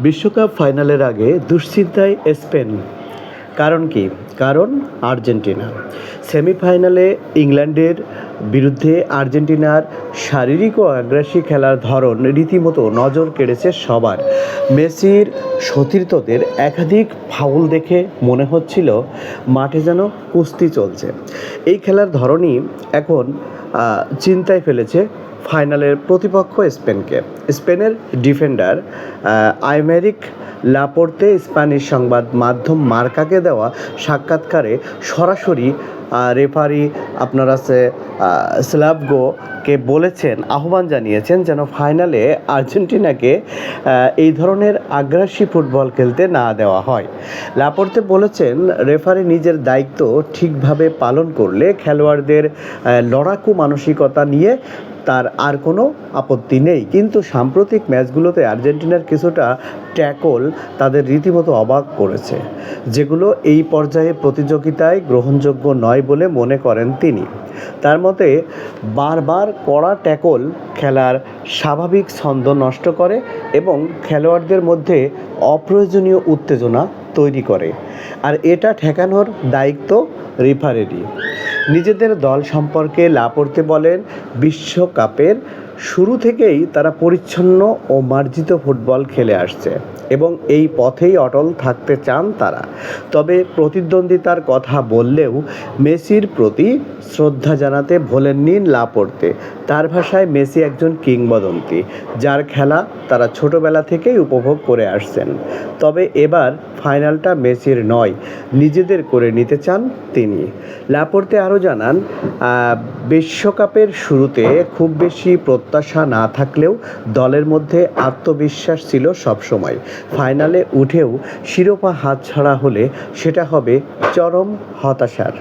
বিশ্বকাপ ফাইনালের আগে দুশ্চিন্তায় স্পেন। কারণ কি? কারণ আর্জেন্টিনা। সেমিফাইনালে ইংল্যান্ডের বিরুদ্ধে আর্জেন্টিনার শারীরিক ও আগ্রাসী খেলার ধরন রীতিমতো নজর কেড়েছে সবার। মেসির সতীর্থদের একাধিক ফাউল দেখে মনে হচ্ছিল মাঠে যেন কুস্তি চলছে। এই খেলার ধরনই এখন চিন্তায় ফেলেছে ফাইনালের প্রতিপক্ষ স্পেনকে। স্পেনের ডিফেন্ডার আইমেরিক লাপোর্তে স্প্যানিশ সংবাদ মাধ্যম মার্কাকে দেওয়া সাক্ষাৎকারে সরাসরি রেফারি আপনার আছে স্লাভগোকে বলেছেন, আহ্বান জানিয়েছেন যেন ফাইনালে আর্জেন্টিনাকে এই ধরনের আগ্রাসী ফুটবল খেলতে না দেওয়া হয়। লাপোর্তে বলেছেন, রেফারি নিজের দায়িত্ব ঠিকভাবে পালন করলে খেলোয়াড়দের লড়াকু মানসিকতা নিয়ে তার আর কোনো আপত্তি নেই, কিন্তু সাম্প্রতিক ম্যাচগুলোতে আর্জেন্টিনার কিছুটা ট্যাকল তাদের রীতিমতো অবাক করেছে, যেগুলো এই পর্যায়ে প্রতিযোগিতায় গ্রহণযোগ্য নয় বলে মনে করেন তিনি। তার মতে বারবার কড়া ট্যাকল খেলার স্বাভাবিক ছন্দ নষ্ট করে এবং খেলোয়াড়দের মধ্যে অপ্রয়োজনীয় উত্তেজনা তৈরি করে, আর এটা ঠেকানোর দায়িত্ব রেফারিরই। নিজেদের দল সম্পর্কে লাপোর্তে বলেন, বিশ্বকাপের শুরু থেকেই তারা পরিচ্ছন্ন ও মার্জিত ফুটবল খেলে আসছে এবং এই পথেই অটল থাকতে চান তারা। তবে প্রতিদ্বন্দ্বিতার কথা বললেও মেসির প্রতি শ্রদ্ধা জানাতে ভোলেননি লাপোর্তে। তার ভাষায়, মেসি একজন কিংবদন্তি যার খেলা তারা ছোটবেলা থেকেই উপভোগ করে আসছেন। তবে এবার ফাইনালটা মেসির নয়, নিজেদের করে নিতে চান তিনি। লাপোর্তে আরও জানান, বিশ্বকাপের শুরুতে খুব বেশি প্রত্যাশা না থাকলেও দলের মধ্যে আত্মবিশ্বাস ছিল সবসময়। ফাইনালে উঠেও শিরোপা হাতছাড়া হলে সেটা হবে চরম হতাশার।